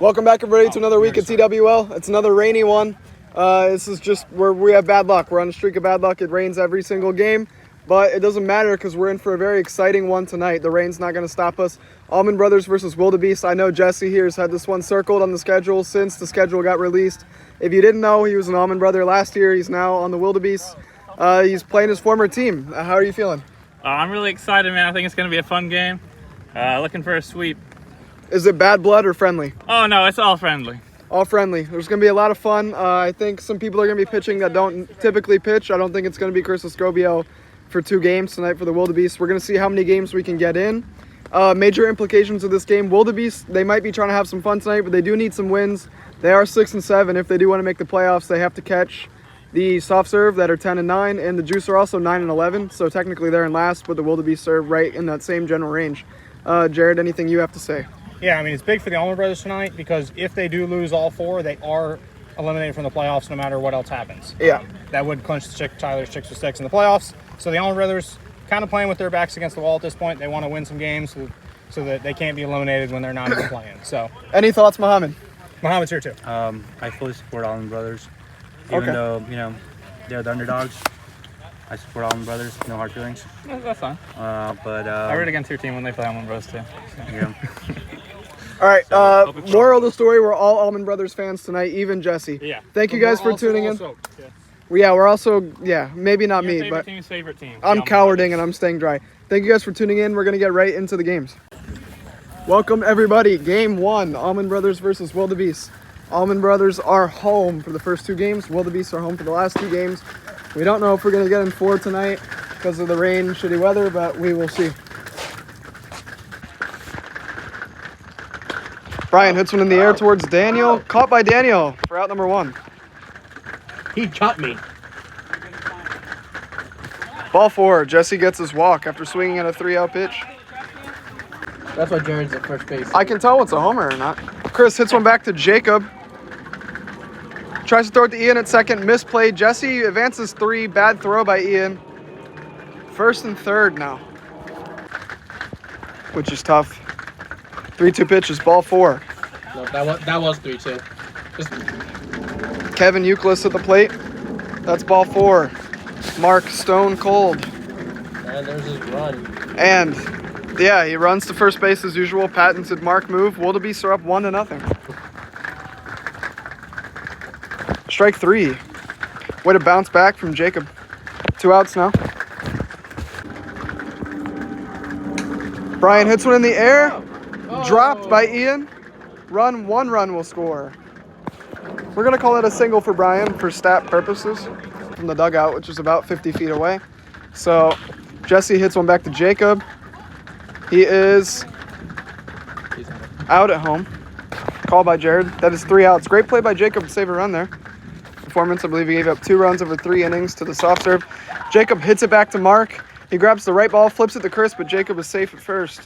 Welcome back, everybody, to another week at TWL. It's another rainy one. This is just where we have bad luck. We're on a streak of bad luck. It rains every single game, but it doesn't matter because we're in for a very exciting one tonight. The rain's not going to stop us. Almond Brothers versus Wildebeests. I know Jesse here has had this one circled on the schedule since the schedule got released. If you didn't know, he was an Almond Brother last year. He's now on the Wildebeests. He's playing his former team. How are you feeling? I'm really excited, man. I think it's going to be a fun game. Looking for a sweep. Is it bad blood or friendly? Oh, no, it's all friendly. All friendly. There's going to be a lot of fun. I think some people are going to be pitching that don't typically pitch. I don't think it's going to be Chris Escobio for 2 games tonight for the Wildebeests. We're going to see how many games we can get in. Major implications of this game. Wildebeests, they might be trying to have some fun tonight, but they do need some wins. They are 6-7. If they do want to make the playoffs, they have to catch the soft serve that are 10-9, and the juice are also 9-11. So technically they're in last, but the Wildebeests serve right in that same general range. Jared, anything you have to say? Yeah, I mean, it's big for the Almond Brothers tonight because if they do lose all 4, they are eliminated from the playoffs no matter what else happens. Yeah. That would clinch Tyler's Chicks with Sticks in the playoffs. So the Almond Brothers kind of playing with their backs against the wall at this point. They want to win some games so that they can't be eliminated when they're not even playing. So, any thoughts, Mohammed? Mohammed's here too. I fully support Almond Brothers. Even though, they're the underdogs. I support Almond Brothers. No hard feelings. That's fine. But I root against your team when they play Almond Bros, too. So. Yeah. All right, moral of the story, we're all Almond Brothers fans tonight, even Jesse. Yeah. Thank you guys for tuning in. We're also, maybe not me, but team's favorite team. I'm cowarding and I'm staying dry. Thank you guys for tuning in. We're going to get right into the games. Welcome, everybody. Game 1, Almond Brothers versus Wildebeests. Almond Brothers are home for the first 2 games. Wildebeests are home for the last 2 games. We don't know if we're going to get in 4 tonight because of the rain, shitty weather, but we will see. Brian hits one in the air towards Daniel. Caught by Daniel for out number 1. He caught me. Ball 4. Jesse gets his walk after swinging at a 3-out pitch. That's why Jared's at first base. I can tell what's a homer or not. Chris hits one back to Jacob. Tries to throw it to Ian at second. Misplay. Jesse advances 3. Bad throw by Ian. First and third now, which is tough. 3-2 pitch is ball 4. No, that was 3-2. Kevin Euclid at the plate. That's ball 4. Mark stone cold. And there's his run. And yeah, he runs to first base as usual. Patented Mark move. Wildebeests are up 1-0. Strike 3. Way to bounce back from Jacob. 2 outs now. Brian hits one in the air. Dropped by Ian. 1 run will score. We're going to call it a single for Brian for stat purposes from the dugout, which is about 50 feet away. So Jesse hits one back to Jacob. He is out at home. Call by Jared. That is 3 outs. Great play by Jacob to save a run there. Performance, I believe he gave up 2 runs over 3 innings to the soft serve. Jacob hits it back to Mark. He grabs the right ball, flips it to Chris, but Jacob is safe at first.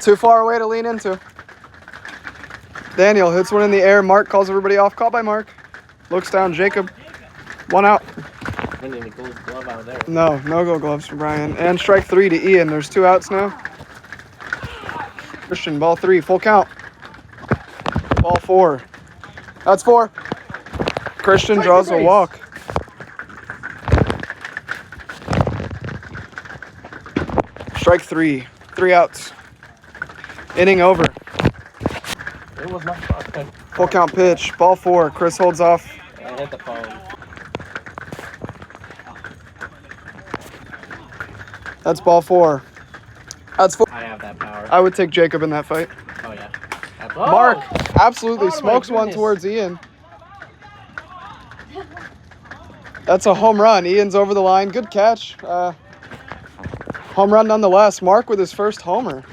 Too far away to lean into. Daniel hits one in the air. Mark calls everybody off. Call by Mark. Looks down. Jacob. 1 out. Didn't even go his glove out of there. No go gloves for Brian. And strike 3 to Ian. There's 2 outs now. Christian, ball 3. Full count. Ball 4. That's 4. Christian draws a walk. Strike 3. 3 outs. Inning over. It was not fun. Full count pitch. Ball 4. Chris holds off. I hit the phone. That's ball 4. That's 4. I have that power. I would take Jacob in that fight. Oh, yeah. Mark absolutely Oh, my smokes one goodness. towards Ian. That's a home run. Ian's over the line. Good catch. Home run nonetheless. Mark with his first homer.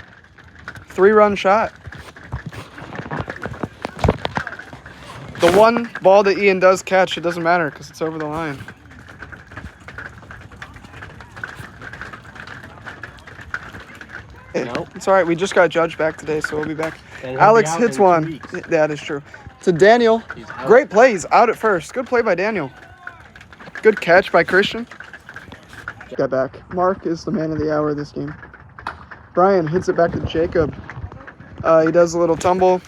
3-run shot. The one ball that Ian does catch, it doesn't matter because it's over the line. Nope. It's all right. We just got Judge back today, so we'll be back. And he'll Alex be out hits in 2 one. weeks. That is true. To Daniel. He's out. Great play. He's out at first. Good play by Daniel. Good catch by Christian. Got back. Mark is the man of the hour this game. Brian hits it back to Jacob. He does a little tumble.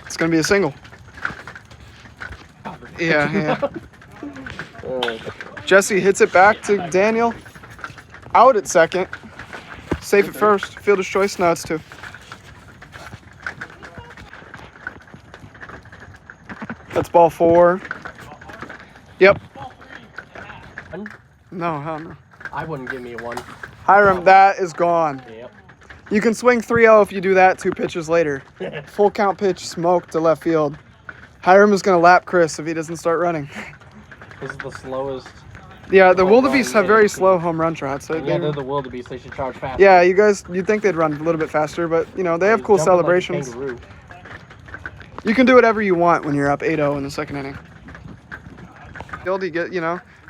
It's going to be a single. Yeah. Jesse hits it back to Daniel. Out at second. Safe at first. Fielder's choice. No, it's 2. That's ball 4. Yep. No, hell no. I wouldn't give me a 1. Hiram, that is gone. Yep. You can swing 3-0 if you do that 2 pitches later. Full count pitch, smoke to left field. Hiram is going to lap Chris if he doesn't start running. This is the slowest. Yeah, the home Wildebeests run have very game. slow home run trots. So Yeah, they're the Wildebeests. They should charge fast. yeah, you'd think they'd run a little bit faster, but, you know, they have cool celebrations. You can do whatever you want when you're up 8-0 in the second inning.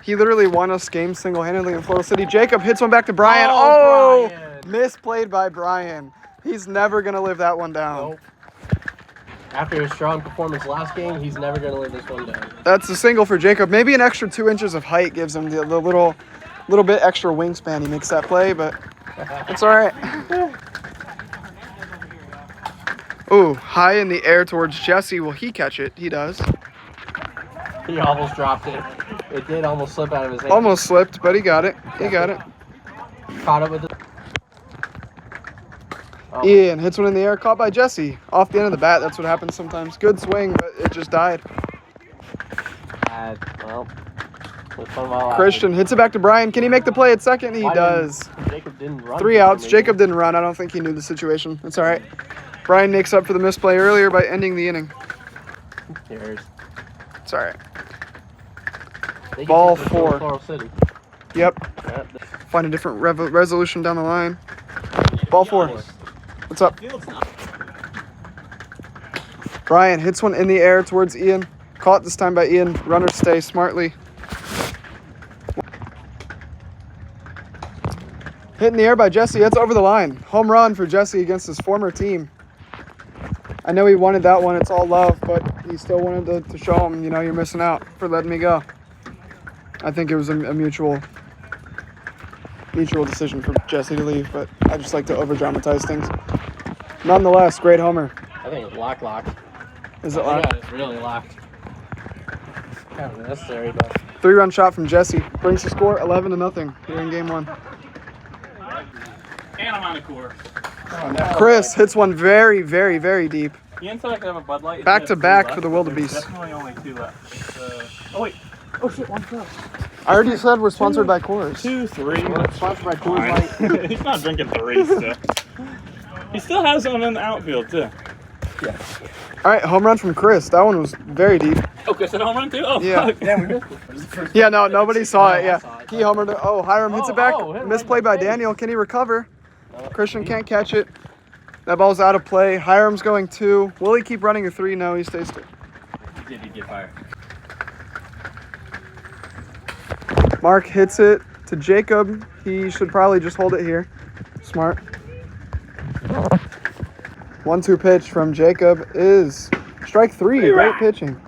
He literally won us games single-handedly in Florida City. Jacob hits one back to Brian. Oh, Brian. Misplayed by Brian. He's never going to live that one down. Nope. After his strong performance last game, he's never going to live this one down. That's a single for Jacob. Maybe an extra 2 inches of height gives him the little bit extra wingspan. He makes that play, but it's all right. Ooh, high in the air towards Jesse. Will he catch it? He does. He almost dropped it. It did almost slip out of his hand. Almost slipped, but he got it. He got it. Caught it with the... Oh. Ian hits one in the air, caught by Jesse. Off the end of the bat, that's what happens sometimes. Good swing, but it just died. Well, it was fun while it Christian hits it back to Brian. Can he make the play at second? He Why does. Jacob didn't run. 3 outs. Jacob didn't run. I don't think he knew the situation. It's all right. Brian makes up for the misplay earlier by ending the inning. Cheers. It's all right. They can Ball take this 4. to Coral City. Yep. Yep. Find a different resolution down the line. Ball 4. What's up? Brian hits one in the air towards Ian. Caught this time by Ian. Runner stay smartly. Hit in the air by Jesse. That's over the line. Home run for Jesse against his former team. I know he wanted that one. It's all love, but he still wanted to show him, you're missing out for letting me go. I think it was a mutual decision for Jesse to leave, but I just like to over-dramatize things. Nonetheless, great homer. I think it's locked. Is it Yeah, locked? it's really locked. Kind of necessary, but 3-run shot from Jesse. Brings the score 11-0 here in game 1. And I'm on the course. Chris hits one very, very, very deep. Ian said I could have a Bud Light. Back to back for the Wildebeests. Definitely only 2 left. Oh wait. Oh shit, 1 cup. I already said we're sponsored by Coors. 2, 3. Sponsored by Coors Light. He's not drinking 3 still. He still has one in the outfield too. yeah. All right, home run from Chris. That one was very deep. Oh, Chris hit a home run too? Oh, Yeah. fuck. Yeah, we missed it. Yeah, no, nobody saw it. I Yeah, saw it. he homered it. Oh, Hiram hits it back. hit it Misplay right by in the face. Daniel. Can he recover? Christian can't catch it. That ball's out of play. Hiram's going 2. Will he keep running a 3? No, he stays 2. Did he get fired? Mark hits it to Jacob. He should probably just hold it here. Smart. 1-2 pitch from Jacob is strike 3. Great pitching.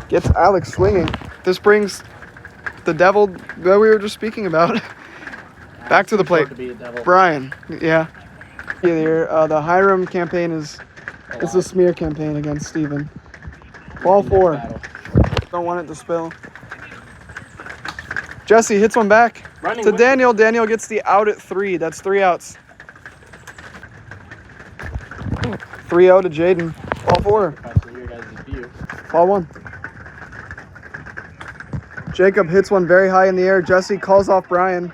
Gets Alex swinging. This brings the devil that we were just speaking about back to the plate. To be a devil. Brian, yeah. Here, the Hiram campaign is a smear campaign against Steven. Ball 4. Battle. Don't want it to spill. Jesse hits one back Running to with Daniel. Daniel gets the out at 3. That's 3 outs. 3-0 to Jaden. Ball 4. That's your guys' view. Ball 1. Jacob hits one very high in the air. Jesse calls off Brian.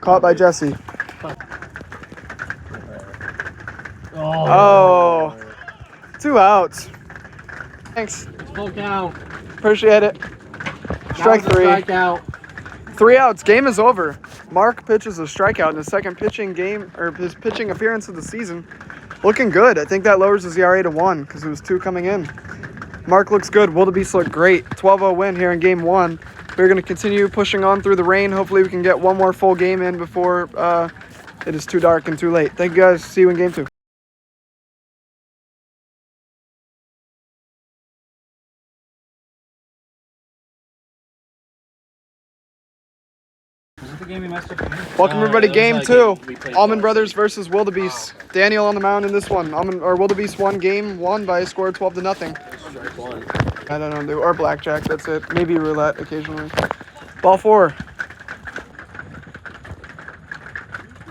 Caught by Jesse. Oh. 2 outs. Thanks. Full count. Appreciate it. Strike 3. Strikeout. 3 outs. Game is over. Mark pitches a strikeout in his second pitching game, or his pitching appearance of the season. Looking good. I think that lowers his ERA to 1 because it was 2 coming in. Mark looks good. Wildebeests look great. 12-0 win here in game 1. We're going to continue pushing on through the rain. Hopefully we can get one more full game in before it is too dark and too late. Thank you guys. See you in game 2. Is this the game we messed up again? Welcome everybody, that was game a 2. game we played Almond last Brothers versus Wildebeests. Daniel on the mound in this one. Wildebeests won game 1 by a score of 12-0. Strike one. I don't know, or blackjack, that's it. Maybe roulette occasionally. Ball 4.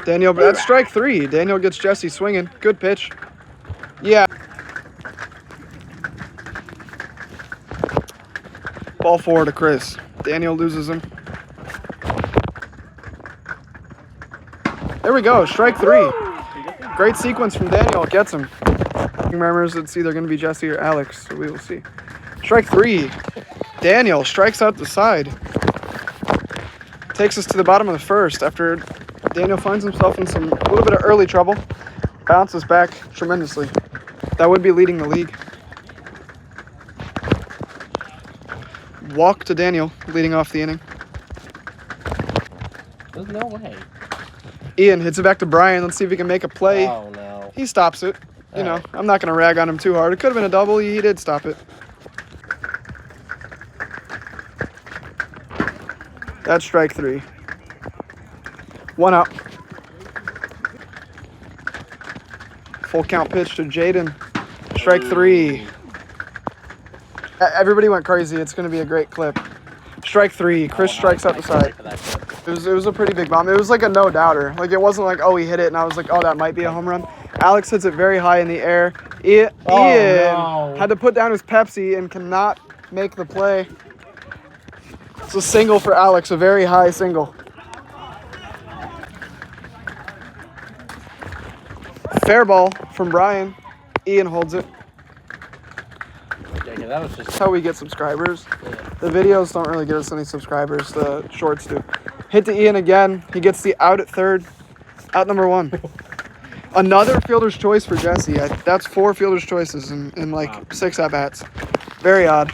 Daniel, that's strike 3. Daniel gets Jesse swinging. Good pitch. Yeah. Ball 4 to Chris. Daniel loses him. There we go, strike 3. Great sequence from Daniel, gets him. Remembers it's either going to be Jesse or Alex, so we will see. Strike 3. Daniel strikes out the side. Takes us to the bottom of the first after Daniel finds himself in a little bit of early trouble. Bounces back tremendously. That would be leading the league. Walk to Daniel, leading off the inning. There's no way. Ian hits it back to Brian. Let's see if he can make a play. Oh, no. He stops it. You know, I'm not going to rag on him too hard. It could have been a double. He did stop it. That's strike 3. 1 out. Full count pitch to Jaden. Strike 3. Everybody went crazy. It's going to be a great clip. Strike 3. Chris strikes out the side. It was a pretty big bomb. It was like a no-doubter. Like, it wasn't like, oh, he hit it, and I was like, oh, that might be a home run. Alex hits it very high in the air. Ian had to put down his Pepsi and cannot make the play. It's a single for Alex, a very high single. Fair ball from Brian. Ian holds it. Yeah, that was just... That's how we get subscribers. The videos don't really get us any subscribers. The shorts do. Hit to Ian again. He gets the out at third. Out number 1. Another fielder's choice for Jesse. That's 4 fielder's choices in like 6 at-bats. Very odd.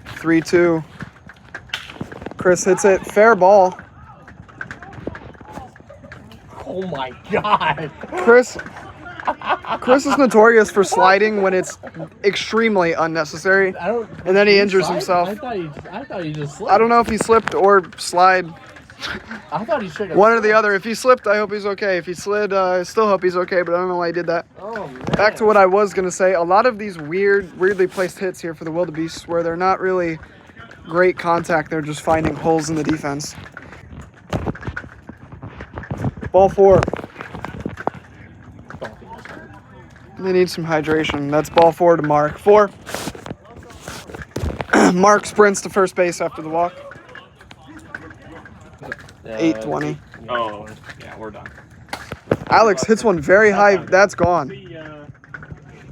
3-2. Chris hits it. Fair ball. Oh, my God. Chris is notorious for sliding when it's extremely unnecessary. And then he injures himself. I thought he just slipped. I don't know if he slipped or slide. I thought he should have. One or the other. If he slipped, I hope he's okay. If he slid, I still hope he's okay, but I don't know why he did that. Oh, man. Back to what I was going to say. A lot of these weirdly placed hits here for the Wildebeests where they're not really great contact. They're just finding holes in the defense. Ball 4. They need some hydration. That's ball 4 to Mark. 4. Mark sprints to first base after the walk. 8:20. Oh, yeah, we're done. Alex hits one very high. That's gone.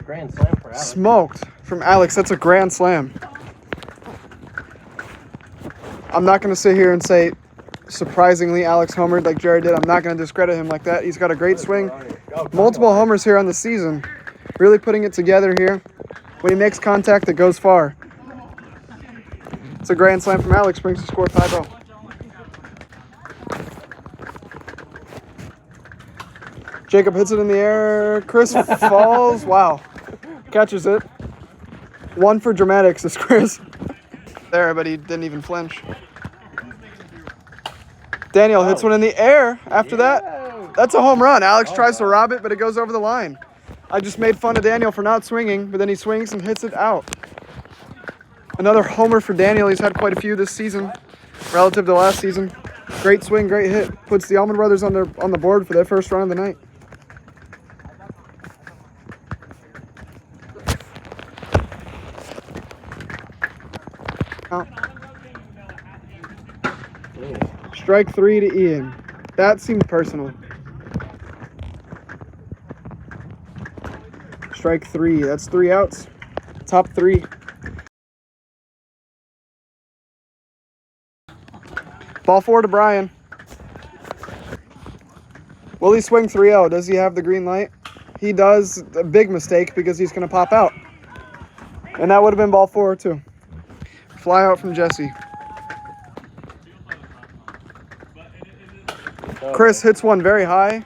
Grand slam for Alex. Smoked from Alex. That's a grand slam. I'm not going to sit here and say, surprisingly, Alex homered like Jared did. I'm not going to discredit him like that. He's got a great swing. Multiple homers here on the season. Really putting it together here. When he makes contact, it goes far. It's a grand slam from Alex. Brings the score 5-0. Jacob hits it in the air. Chris falls. Wow. Catches it. 1 for dramatics is Chris. There, but he didn't even flinch. Daniel hits one in the air after that. That's a home run. Alex tries to rob it, but it goes over the line. I just made fun of Daniel for not swinging, but then he swings and hits it out. Another homer for Daniel. He's had quite a few this season relative to last season. Great swing, great hit. Puts the Almond Brothers on the board for their first run of the night. Strike 3 to Ian. That seemed personal. Strike 3. That's 3 outs. Top 3. Ball 4 to Brian. Will he swing 3-0? Does he have the green light? He does. A big mistake because he's going to pop out. And that would have been ball 4 too. Fly out from Jesse. Chris hits one very high.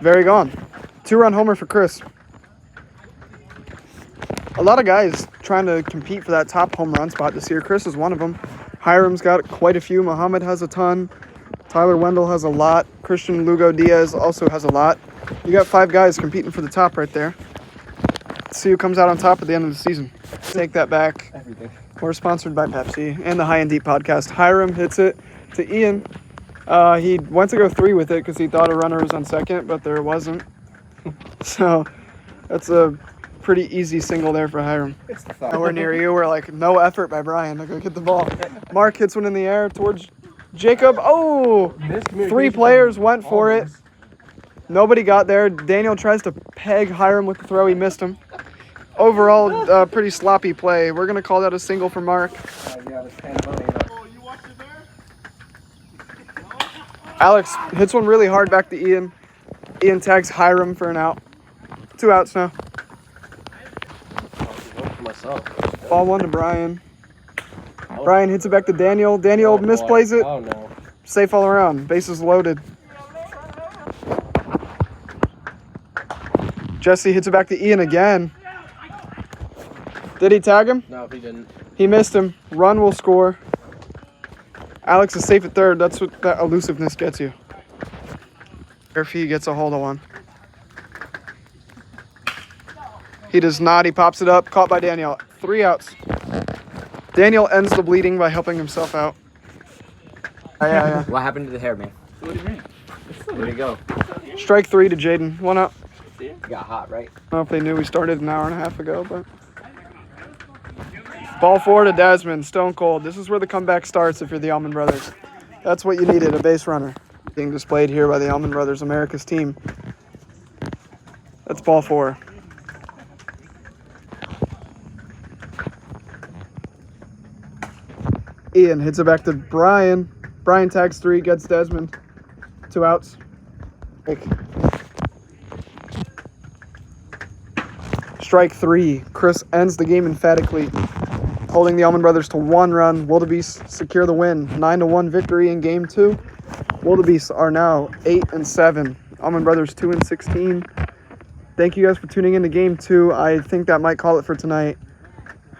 Very gone. 2-run homer for Chris. A lot of guys trying to compete for that top home run spot this year. Chris is one of them. Hiram's got quite a few. Muhammad has a ton. Tyler Wendell has a lot. Christian Lugo Diaz also has a lot. You got 5 guys competing for the top right there. Let's see who comes out on top at the end of the season. Take that back. Everything. We're sponsored by Pepsi and the High and Deep podcast. Hiram hits it to Ian. He went to go 3 with it because he thought a runner was on second, but there wasn't. So that's a pretty easy single there for Hiram. It's the thought. Nowhere near you. We're like, no effort by Brian to go get the ball. Mark hits one in the air towards Jacob. Oh! 3 players went for it. Nobody got there. Daniel tries to peg Hiram with the throw. He missed him. Overall, pretty sloppy play. We're going to call that a single for Mark. Alex hits one really hard back to Ian. Ian tags Hiram for an out. 2 outs now. Ball 1 to Brian. Brian hits it back to Daniel. Daniel misplays it. Oh, no. Safe all around. Bases loaded. Jesse hits it back to Ian again. Did he tag him? No, he didn't. He missed him. Run will score. Alex is safe at third. That's what that elusiveness gets you. If he gets a hold of one. He does not. He pops it up. Caught by Daniel. 3 outs. Daniel ends the bleeding by helping himself out. Yeah. What happened to the hair, man? What do you mean? Where'd it go? Strike 3 to Jaden. 1 out. It got hot, right? I don't know if they knew we started an hour and a half ago, but... Ball 4 to Desmond. Stone cold. This is where the comeback starts if you're the Almond Brothers. That's what you needed, a base runner. Being displayed here by the Almond Brothers, America's team. That's ball 4. Ian hits it back to Brian. Brian tags 3, gets Desmond. 2 outs. Strike 3. Chris ends the game emphatically, holding the Almond Brothers to 1 run. Wildebeests secure the win. 9-1 victory in game 2. Wildebeests are now 8-7. Almond Brothers 2-16. Thank you guys for tuning in to game 2. I think that might call it for tonight.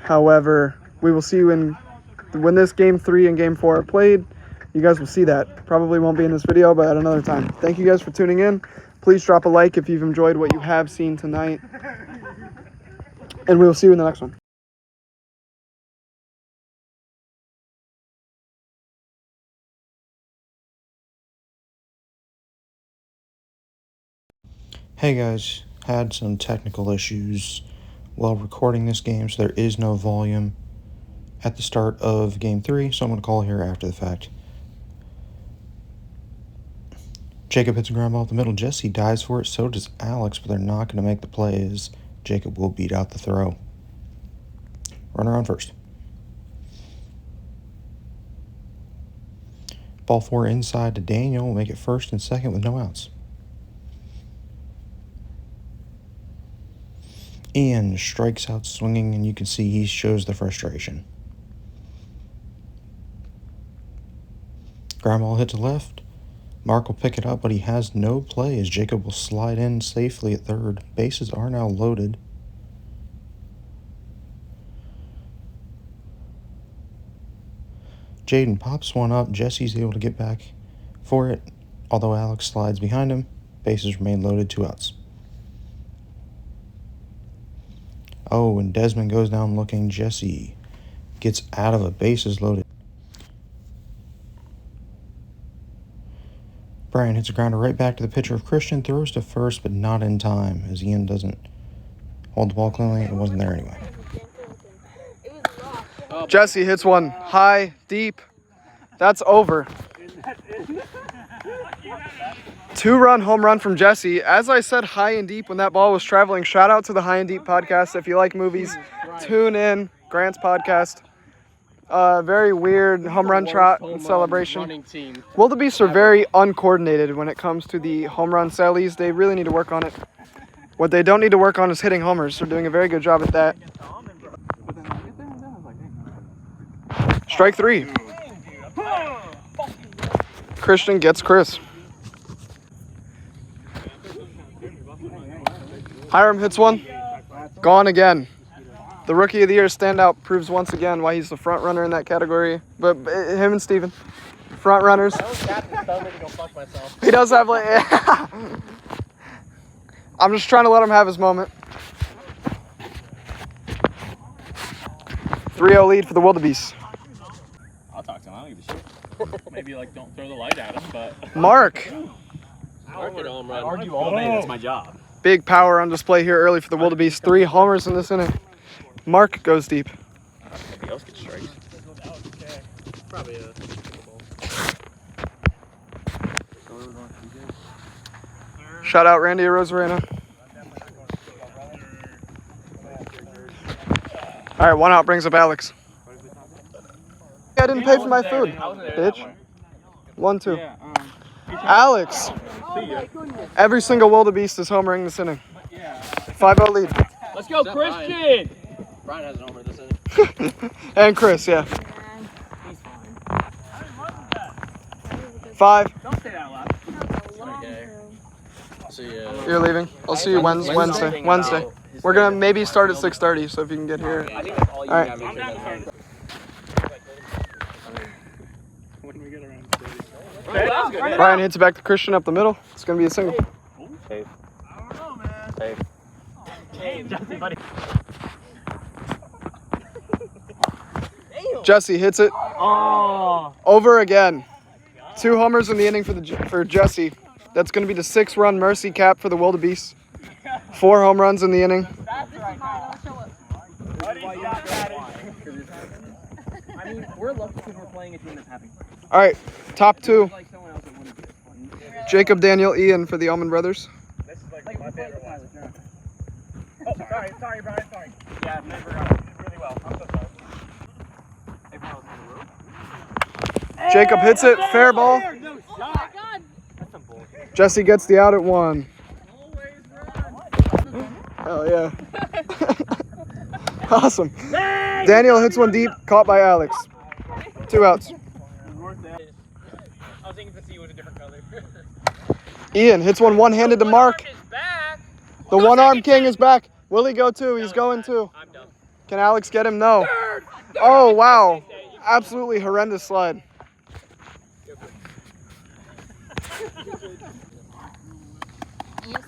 However, we will see you when this game 3 and game 4 are played. You guys will see that. Probably won't be in this video, but at another time. Thank you guys for tuning in. Please drop a like if you've enjoyed what you have seen tonight. And we will see you in the next one. Hey guys, had some technical issues while recording this game, so there is no volume at the start of game 3, so I'm going to call here after the fact. Jacob hits a ground ball up the middle. Jesse dives for it, so does Alex, but they're not going to make the play as Jacob will beat out the throw. Runner on first. Ball 4 inside to Daniel will make it first and second with no outs. Ian strikes out swinging, and you can see he shows the frustration. Ground ball hit to left. Mark will pick it up, but he has no play as Jacob will slide in safely at third. Bases are now loaded. Jaden pops one up. Jesse's able to get back for it, although Alex slides behind him. Bases remain loaded, 2 outs. Oh, and Desmond goes down looking. Jesse gets out of a bases loaded. Brian hits a grounder right back to the pitcher of Christian, throws to first, but not in time, as Ian doesn't hold the ball cleanly. It wasn't there anyway. Jesse hits one high, deep. That's over. 2-run home run from Jesse. As I said, high and deep when that ball was traveling. Shout out to the High and Deep podcast. If you like movies, tune in. Grant's podcast. Very weird home run trot and celebration. Wildebeests are very uncoordinated when it comes to the home run sallies. They really need to work on it. What they don't need to work on is hitting homers. They're doing a very good job at that. Strike 3. Christian gets Chris. Hiram hits one. Gone again. The Rookie of the Year standout proves once again why he's the front runner in that category. But him and Steven, front runners. I was captain, telling me to go fuck myself. He does have like. I'm just trying to let him have his moment. 3-0 lead for the Wildebeests. I'll talk to him. I don't give a shit. Maybe like don't throw the light at him, but Mark. Argue all day. That's my job. Big power on display here early for the Wildebeests. 3 homers in this inning. Mark goes deep. Maybe else gets strikes. Probably a Shout out Randy Rosarena. All right, 1 out brings up Alex. I didn't pay for my food, bitch. 1-2. Alex. Every single Wildebeest is homering this inning. 5-0 lead. let's go, Christian. Brian has an homer this inning. And Chris, yeah. 5. Don't say that out loud. Okay. See You're leaving. I'll see you Wednesday. We're gonna maybe start at 6:30, so if you can get here. I think that's all you All right. gotta make sure that- When we get around. Brian hits it back to Christian up the middle. It's gonna be a single. Safe. Safe. Jesse hits it Oh. over again. 2 homers in the inning for Jesse. That's gonna be the 6-run mercy cap for the Wildebeests. 4 home runs in the inning. I mean, we're lucky because we're playing a team that's happy. All right, top 2. Like someone else that wouldn't be fun. Jacob, Daniel, Ian for the Almond Brothers. This is like my favorite one. Oh, sorry, Brian, sorry. Yeah, I've never. You did really well. I'm so sorry. Jacob hits it, fair ball. Jesse gets the out at 1. Hell yeah. Awesome. Daniel hits one deep, caught by Alex. 2 outs. I was thinking the sea was a different color. Ian hits one-handed to Mark. The one-arm king is back. Will he go too? He's going too. I'm done. Can Alex get him? No. Oh, wow. Absolutely horrendous slide.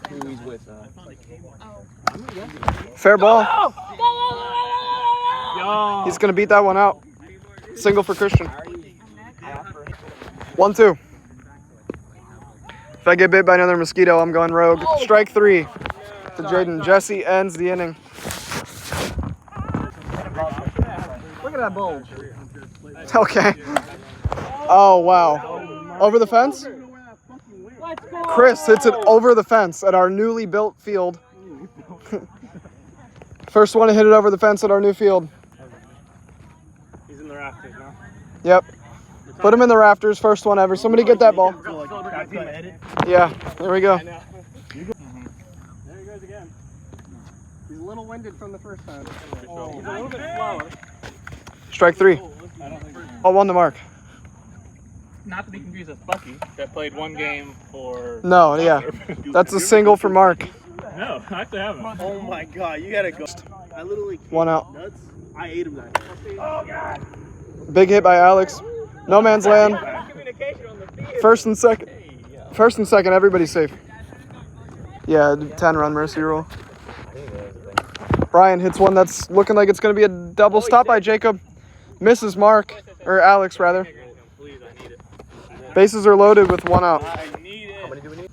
Who he's with? Fair ball. Yo. He's going to beat that one out. Single for Christian. 1-2. If I get bit by another mosquito, I'm going rogue. Strike 3 to Jaden. Jesse ends the inning. Look at that bulge. Okay. Oh, wow. Over the fence? Chris hits it over the fence at our newly built field. First one to hit it over the fence at our new field. He's in the rafters now. Yep. Put him in the rafters. First one ever. Somebody get that ball. Yeah, there we go. There he goes again. He's a little winded from the first time. He's a little bit slower. Strike 3. I don't think. Ball 1 to Mark. Not to be confused with Bucky, that played 1 game for. No, yeah. That's a single for Mark. No, I actually haven't. Oh my god, you gotta go. I literally 1 out. nuts. I ate him that. Oh God! Big hit by Alex. No man's land. Communication on the field. First and second. First and second, everybody's safe. Yeah, 10-run mercy rule. Brian hits one that's looking like it's going to be a double stop by Jacob. Misses Mark, or Alex rather. Please, I need it. Bases are loaded with 1 out. I need it.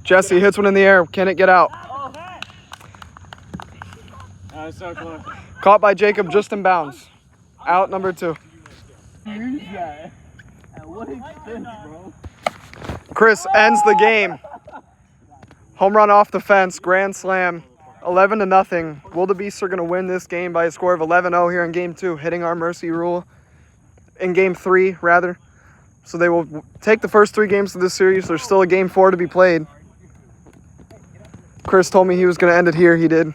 Jesse hits one in the air. Can it get out? I was so close. Caught by Jacob just in bounds. Out number 2. At what expense, bro? Chris ends the game. Home run off the fence, grand slam, 11-0. Wildebeests are going to win this game by a score of 11-0 here in Game 2, hitting our mercy rule. In Game 3, rather. So they will take the first 3 games of this series. There's still a Game 4 to be played. Chris told me he was going to end it here. He did.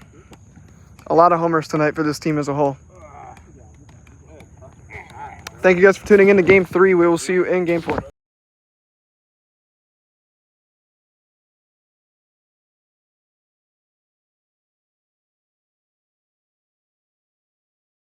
A lot of homers tonight for this team as a whole. Thank you guys for tuning in to Game 3. We will see you in Game 4.